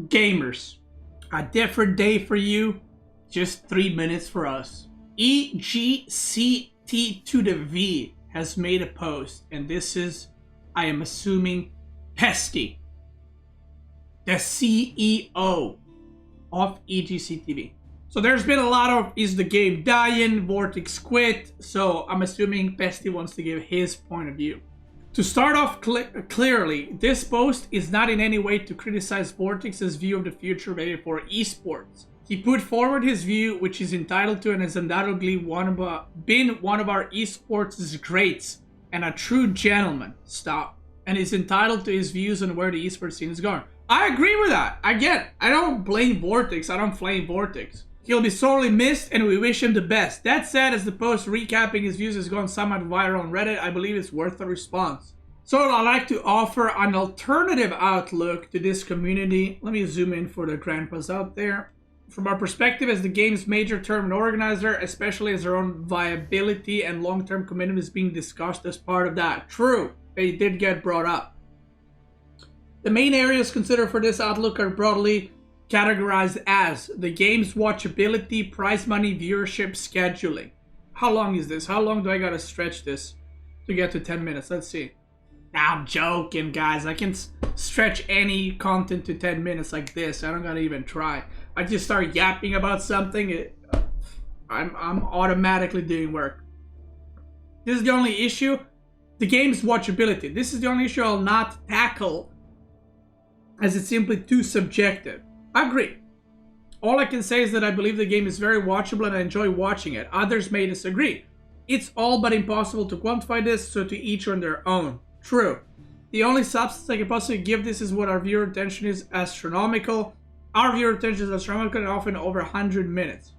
Gamers, a different day for you, just 3 minutes for us. EGCT to the V has made a post, and this is, I am assuming, Pesti, the CEO of EGCTV. So there's been a lot of, is the game dying, Vortex quit, so I'm assuming Pesti wants to give his point of view. To start off clearly, this post is not in any way to criticize Vortex's view of the future related for esports. He put forward his view, which he's entitled to, and has undoubtedly been one of our esports' greats and a true gentleman. And is entitled to his views on where the esports scene is going. I agree with that. Again, I don't blame Vortex. I don't blame Vortex. He'll be sorely missed, and we wish him the best. That said, as the post recapping his views has gone somewhat viral on Reddit, I believe it's worth a response. So I'd like to offer an alternative outlook to this community. Let me zoom in for the grandpas out there. From our perspective as the game's major tournament organizer, especially as their own viability and long-term commitment is being discussed as part of that. True, they did get brought up. The main areas considered for this outlook are broadly categorized as the game's watchability, prize money, viewership, scheduling. How long is this? How long do I gotta stretch this to get to 10 minutes? Let's see. Nah, I'm joking, guys. I can stretch any content to 10 minutes like this. I don't gotta even try. I just start yapping about something. I'm automatically doing work. This is the only issue. The game's watchability. This is the only issue I'll not tackle, as it's simply too subjective. I agree. All I can say is that I believe the game is very watchable and I enjoy watching it. Others may disagree. It's all but impossible to quantify this, so to each on their own. True. The only substance I can possibly give this is what our viewer attention is astronomical. Our viewer attention is astronomical and often over 100 minutes.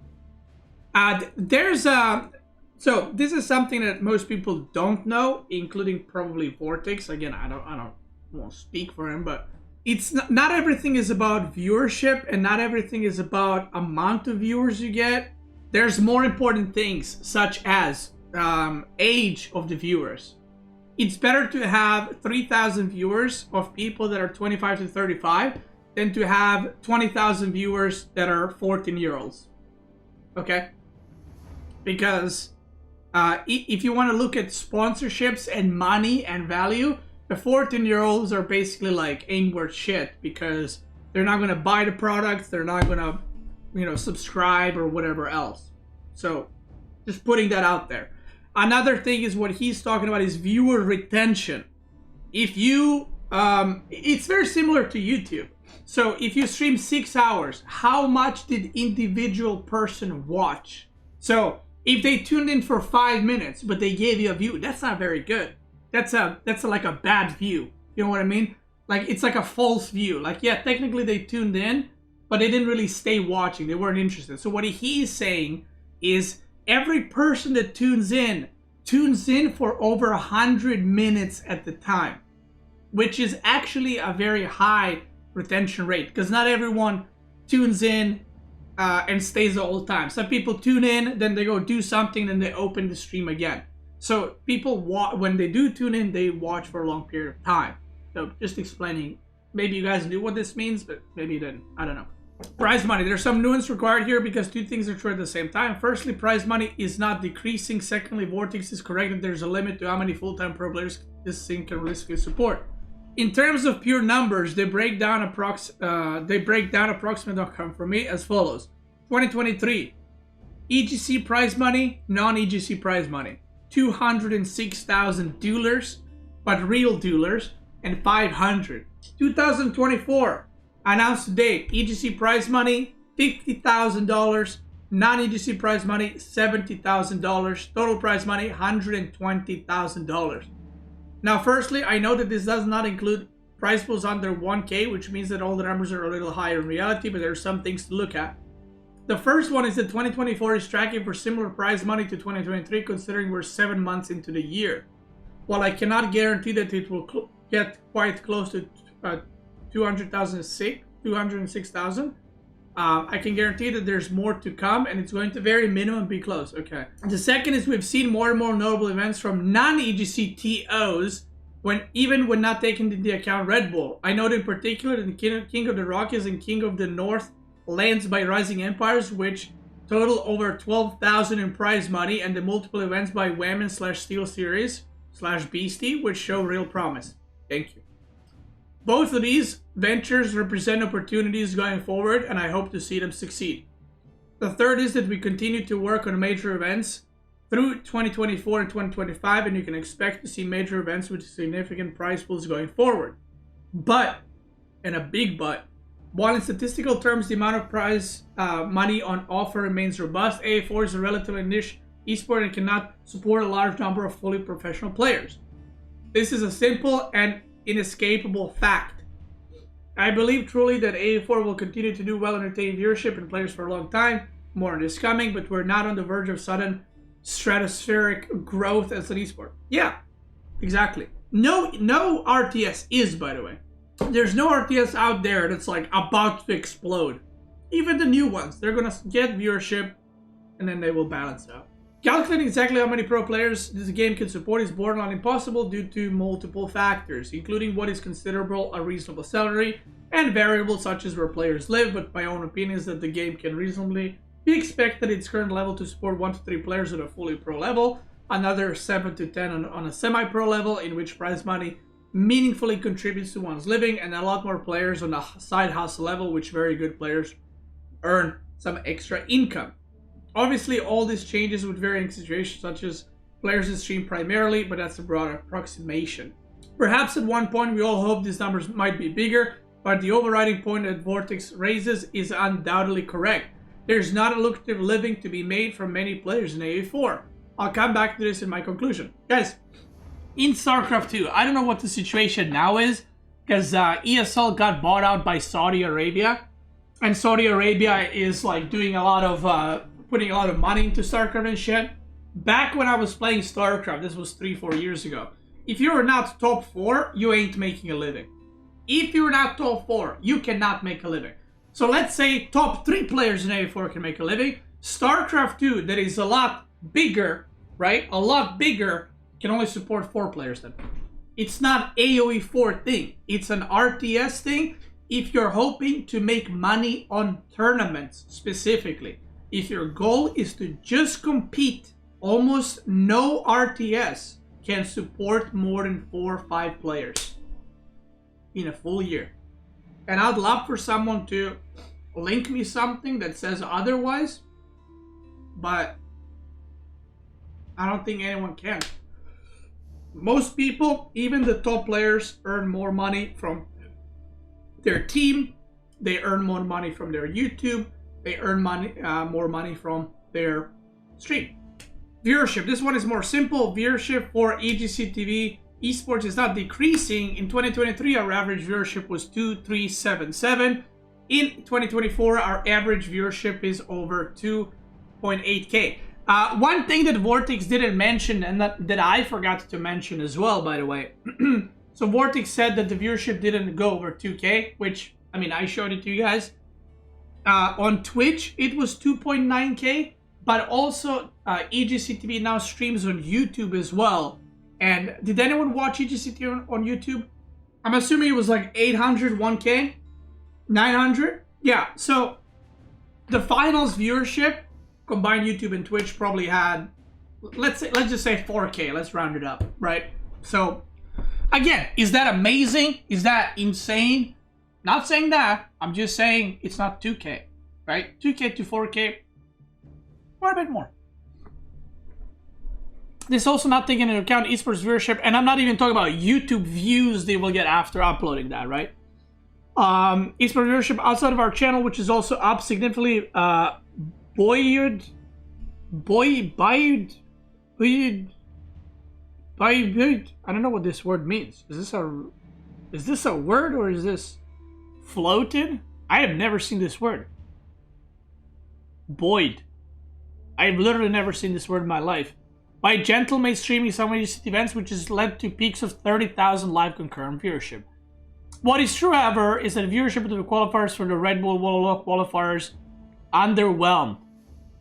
So this is something that most people don't know, including probably Vortex. Again, I don't want to speak for him, but it's not everything is about viewership, and not everything is about amount of viewers you get. There's more important things, such as age of the viewers. It's better to have 3,000 viewers of people that are 25 to 35 than to have 20,000 viewers that are 14-year-olds. Okay? Because if you want to look at sponsorships and money and value, the 14-year-olds are basically like ain't shit, because they're not going to buy the products, they're not going to, subscribe or whatever else. So, just putting that out there. Another thing is what he's talking about is viewer retention. If you, it's very similar to YouTube. So, if you stream 6 hours, how much did individual person watch? So, if they tuned in for 5 minutes, but they gave you a view, that's not very good. That's like a bad view. You know what I mean? Like, it's like a false view. Like, yeah, technically they tuned in, but they didn't really stay watching. They weren't interested. So what he's saying is every person that tunes in for over 100 minutes at the time, which is actually a very high retention rate, because not everyone tunes in and stays the whole time. Some people tune in, then they go do something, then they open the stream again. So people, when they do tune in, they watch for a long period of time. So just explaining, maybe you guys knew what this means, but maybe you didn't. I don't know. Prize money. There's some nuance required here because two things are true at the same time. Firstly, prize money is not decreasing. Secondly, Vortex is correct that there's a limit to how many full-time pro players this thing can realistically support. In terms of pure numbers, they break down approximate outcome for me as follows. 2023, EGC prize money, non-EGC prize money. 206,000 duelers, but real duelers, and 500. 2024, announced today, EGC prize money, $50,000, non-EGC prize money, $70,000, total prize money, $120,000. Now, firstly, I know that this does not include prize pools under 1K, which means that all the numbers are a little higher in reality, but there are some things to look at. The first one is that 2024 is tracking for similar prize money to 2023, considering we're 7 months into the year. While I cannot guarantee that it will get quite close to 206,000, I can guarantee that there's more to come, and it's going to very minimum be close. Okay. The second is we've seen more and more notable events from non-EGC TOs even when not taking into account Red Bull. I note in particular that the King of the Rockies and King of the North lands by Rising Empires, which total over 12,000 in prize money, and the multiple events by Women / Steel Series / Beasty, which show real promise. Thank you. Both of these ventures represent opportunities going forward, and I hope to see them succeed. The third is that we continue to work on major events through 2024 and 2025, and you can expect to see major events with significant prize pools going forward. But, and a big but, while in statistical terms the amount of prize money on offer remains robust, AOE4 is a relatively niche esport and cannot support a large number of fully professional players. This is a simple and inescapable fact. I believe truly that AOE4 will continue to do well and retain viewership and players for a long time. More on this coming, but we're not on the verge of sudden stratospheric growth as an esport. Yeah, exactly. No RTS is, by the way. There's no RTS out there that's like about to explode. Even the new ones, they're gonna get viewership and then they will balance out. Calculating exactly how many pro players this game can support is borderline impossible due to multiple factors, including what is considerable a reasonable salary and variables such as where players live, but my own opinion is that the game can reasonably be expected at its current level to support 1 to 3 players at a fully pro level, another 7 to 10 on a semi-pro level, in which prize money meaningfully contributes to one's living, and a lot more players on a side hustle level, which very good players earn some extra income. Obviously, all this changes with varying situations, such as players that stream primarily, but that's a broader approximation. Perhaps at one point we all hope these numbers might be bigger, but the overriding point that Vortex raises is undoubtedly correct. There's not a lucrative living to be made from many players in AOE4. I'll come back to this in my conclusion. Guys, in StarCraft 2, I don't know what the situation now is, because ESL got bought out by Saudi Arabia, and Saudi Arabia is like doing a lot of, putting a lot of money into StarCraft and shit. Back when I was playing StarCraft, this was 3-4 years ago, if you were not top 4, you ain't making a living. If you're not top 4, you cannot make a living. So let's say top 3 players in AOE4 can make a living. StarCraft 2, that is a lot bigger, right? A lot bigger, can only support 4 players then. It's not AOE4 thing. It's an RTS thing if you're hoping to make money on tournaments specifically. If your goal is to just compete, almost no RTS can support more than 4 or 5 players in a full year. And I'd love for someone to link me something that says otherwise, but I don't think anyone can. Most people, even the top players, earn more money from their team. They earn more money from their YouTube. They earn money, more money from their stream. Viewership. This one is more simple. Viewership for EGCTV esports is not decreasing. In 2023, our average viewership was 2,377. In 2024, our average viewership is over 2.8K. One thing that Vortex didn't mention, and that I forgot to mention as well, by the way. So Vortex said that the viewership didn't go over 2K, which, I mean, I showed it to you guys. On Twitch, it was 2.9K, but also EGCTV now streams on YouTube as well. And did anyone watch EGCTV on YouTube? I'm assuming it was like 800, 1K, 900. Yeah, so the finals viewership, combined YouTube and Twitch, probably had, let's just say 4K. Let's round it up, right? So again, is that amazing? Is that insane? Not saying that. I'm just saying it's not 2K, right? 2K to 4K, or a bit more. This is also not taking into account esports viewership, and I'm not even talking about YouTube views they will get after uploading that, right? Esports viewership outside of our channel, which is also up significantly. Boyud, I don't know what this word means. Is this a word, or is this floated? I have never seen this word. Boyd. I've literally never seen this word in my life. By gentlemen streaming some EGCT events, which has led to peaks of 30,000 live concurrent viewership. What is true, however, is that viewership of the qualifiers for the Red Bull Wall qualifiers underwhelmed.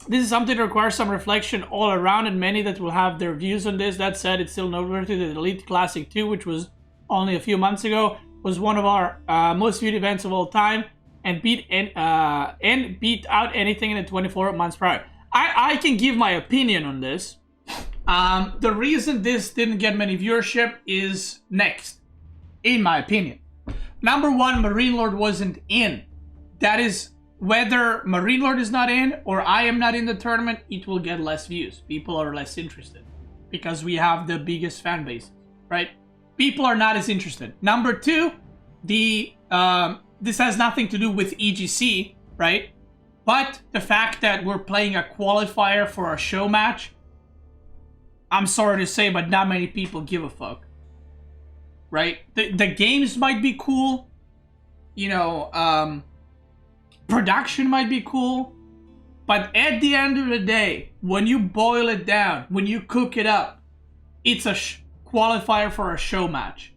This is something that requires some reflection all around, and many that will have their views on this. That said, it's still noteworthy that Elite Classic 2, which was only a few months ago, was one of our most viewed events of all time, and beat out anything in the 24 months prior. I can give my opinion on this. The reason this didn't get many viewership is next, in my opinion. Number one, Marine Lord wasn't in. That is, whether Marine Lord is not in or I am not in the tournament, it will get less views. People are less interested because we have the biggest fan base, right? People are not as interested. Number two, this has nothing to do with EGC, right? But the fact that we're playing a qualifier for a show match, I'm sorry to say, but not many people give a fuck, right? The games might be cool, you know, production might be cool, but at the end of the day, when you boil it down, when you cook it up, it's a qualifier for a show match.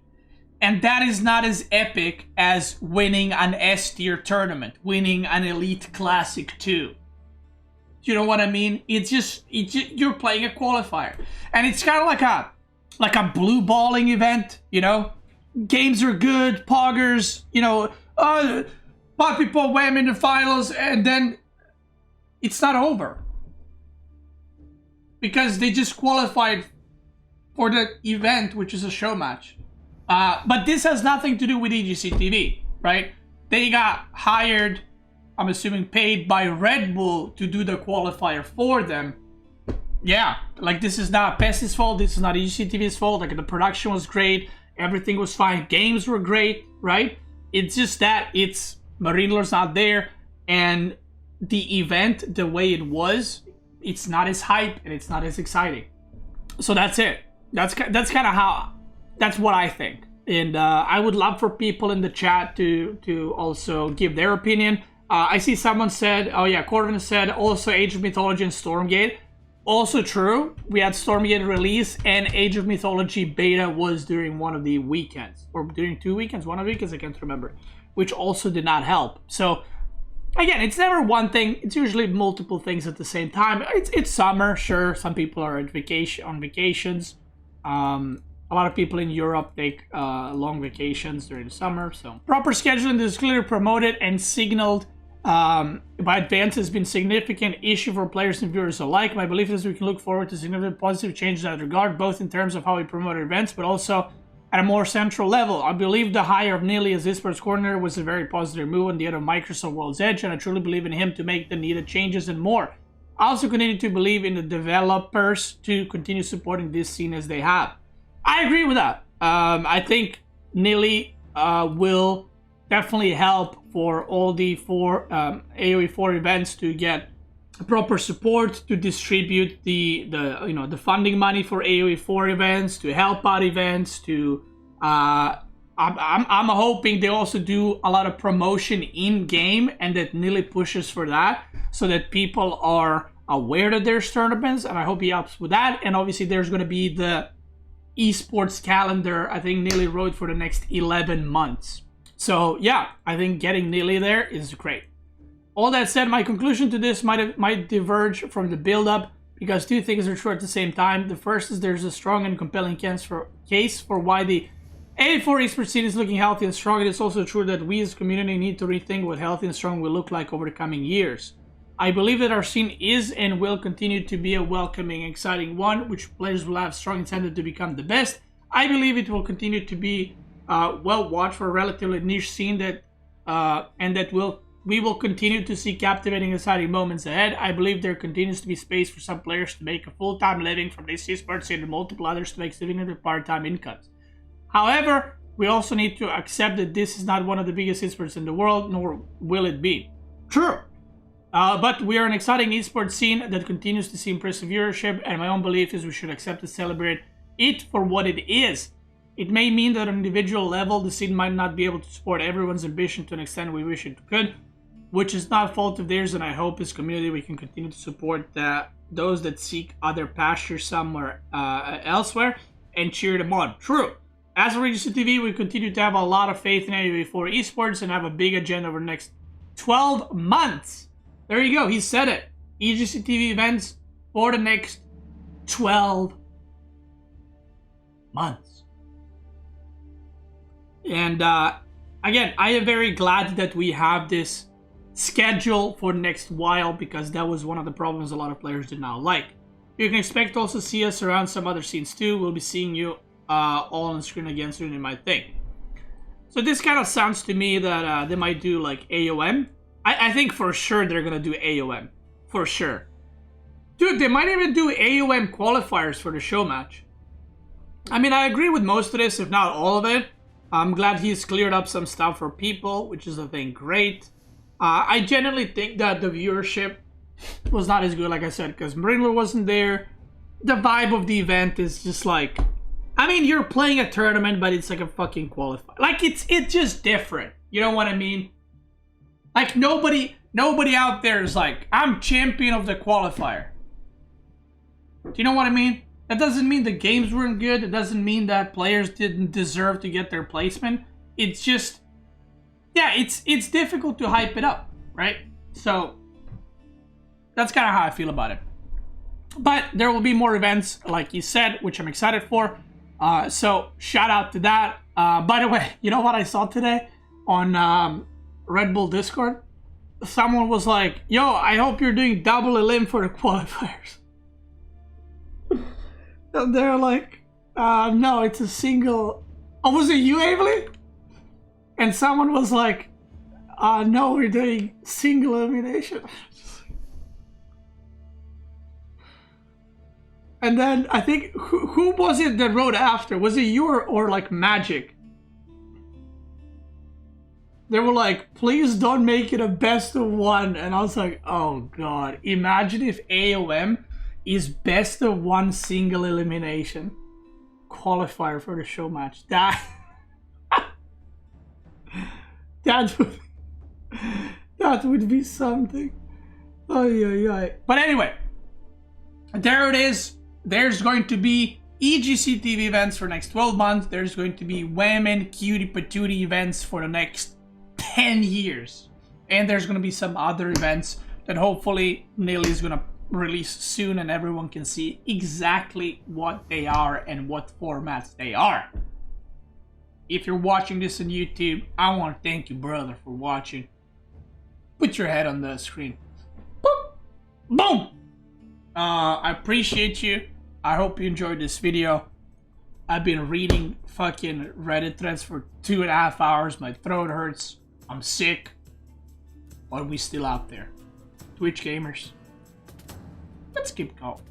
And that is not as epic as winning an S-tier tournament, winning an Elite Classic 2. You know what I mean? It's just you're playing a qualifier. And it's kind of like a blue balling event, you know? Games are good, poggers, you know, pot people wham in the finals, and then it's not over. Because they just qualified for the event, which is a show match. But this has nothing to do with EGCTV, right? They got hired, I'm assuming paid by Red Bull to do the qualifier for them. Yeah, like this is not Pesti's fault, this is not EGCTV's fault. Like the production was great, everything was fine, games were great, right? It's just that it's Marine Lord's not there, and the event, the way it was, it's not as hype and it's not as exciting. So that's it. That's kind of how, that's what I think. And I would love for people in the chat to also give their opinion. I see someone said, oh yeah, Corvin said also Age of Mythology and Stormgate. Also true. We had Stormgate release and Age of Mythology beta was during one of the weekends. Or during 2 weekends, one of the weekends, I can't remember. Which also did not help. So, again, it's never one thing. It's usually multiple things at the same time. It's summer, sure. Some people are on vacations. A lot of people in Europe take long vacations during the summer. So, proper scheduling is clearly promoted and signaled by advance has been significant issue for players and viewers alike. My belief is we can look forward to significant positive changes in that regard, both in terms of how we promote events, but also at a more central level. I believe the hire of Neely as esports coordinator was a very positive move on the end of Microsoft World's Edge, and I truly believe in him to make the needed changes and more. I also continue to believe in the developers to continue supporting this scene as they have. I agree with that. I think Neely will definitely help for all the AOE4 events to get proper support, to distribute the funding money for AOE4 events, to help out events, to I'm hoping they also do a lot of promotion in game and that Neely pushes for that so that people are aware that there's tournaments, and I hope he helps with that. And obviously there's going to be the esports calendar I think Neely wrote for the next 11 months. So yeah, I think getting Neely there is great. All that said, my conclusion to this might diverge from the build-up because two things are true at the same time. The first is there's a strong and compelling case for why the AOE4 esports scene is looking healthy and strong. It is also true that we as a community need to rethink what healthy and strong will look like over the coming years. I believe that our scene is and will continue to be a welcoming, exciting one, which players will have strong incentive to become the best. I believe it will continue to be well watched for a relatively niche scene and that we will continue to see captivating, exciting moments ahead. I believe there continues to be space for some players to make a full-time living from this esports scene and multiple others to make significant part-time incomes. However, we also need to accept that this is not one of the biggest esports in the world, nor will it be. True. But we are an exciting esports scene that continues to see impressive viewership, and my own belief is we should accept and celebrate it for what it is. It may mean that on an individual level, the scene might not be able to support everyone's ambition to an extent we wish it could, which is not a fault of theirs, and I hope as a community we can continue to support those that seek other pastures somewhere elsewhere and cheer them on. True. As for EGCTV, we continue to have a lot of faith in AOE4 esports and have a big agenda over the next 12 months. There you go, he said it. EGCTV events for the next 12 months. And again, I am very glad that we have this schedule for the next while, because that was one of the problems a lot of players did not like. You can expect to also see us around some other scenes too. We'll be seeing you all on the screen again soon, you might think. So this kind of sounds to me that they might do like AOM. I think for sure they're gonna do AOM. For sure. Dude, they might even do AOM qualifiers for the show match. I mean, I agree with most of this, if not all of it. I'm glad he's cleared up some stuff for people, which is, I think, great. I genuinely think that the viewership was not as good, like I said, because Marindler wasn't there. The vibe of the event is just like... I mean, you're playing a tournament, but it's like a fucking qualifier. Like, it's just different. You know what I mean? Like, nobody out there is like, I'm champion of the qualifier. Do you know what I mean? That doesn't mean the games weren't good. It doesn't mean that players didn't deserve to get their placement. It's just... yeah, it's difficult to hype it up, right? So, that's kind of how I feel about it. But there will be more events, like you said, which I'm excited for. So, shout out to that. By the way, you know what I saw today on Red Bull Discord? Someone was like, yo, I hope you're doing double elim for the qualifiers. And they're like, no, it's a single... oh, was it you, Avery? And someone was like, no, we're doing single elimination. And then I think, who was it that wrote after? Was it you or like Magic? They were like, please don't make it a best of one. And I was like, oh god, imagine if AOM is best of one single elimination qualifier for the show match. That would be something. Oh yeah. But anyway, there it is. There's going to be EGCTV events for the next 12 months. There's going to be women cutie patootie events for the next 10 years. And there's going to be some other events that hopefully Nilly is going to release soon, and everyone can see exactly what they are and what formats they are. If you're watching this on YouTube, I want to thank you, brother, for watching. Put your head on the screen. Boop. Boom! I appreciate you. I hope you enjoyed this video. I've been reading fucking Reddit threads for 2.5 hours. My throat hurts. I'm sick. But we still out there. Twitch gamers. Let's keep going.